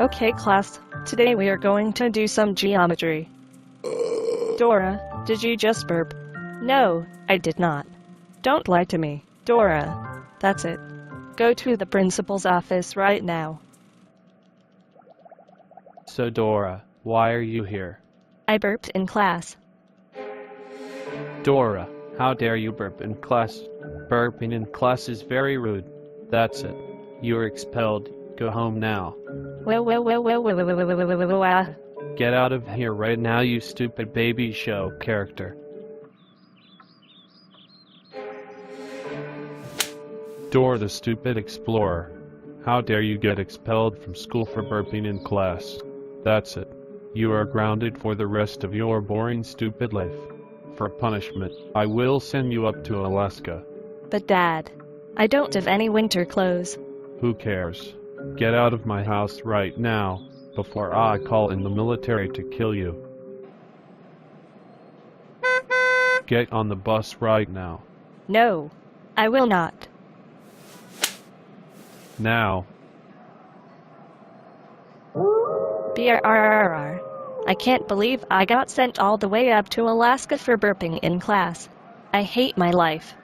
Okay class, today we are going to do some geometry. Dora, did you just burp? No, I did not. Don't lie to me, Dora. That's it. Go to the principal's office right now. So Dora, why are you here? I burped in class. Dora, how dare you burp in class? Burping in class is very rude. That's it. You are expelled. Go home now. Well. Get out of here right now, you stupid baby show character. Dora the stupid explorer. How dare you get expelled from school for burping in class? That's it. You are grounded for the rest of your boring stupid life. For punishment, I will send you up to Alaska. But Dad, I don't have any winter clothes. Who cares? Get out of my house right now, before I call in the military to kill you. Get on the bus right now. No, I will not. Now. BRRRR. I can't believe I got sent all the way up to Alaska for burping in class. I hate my life.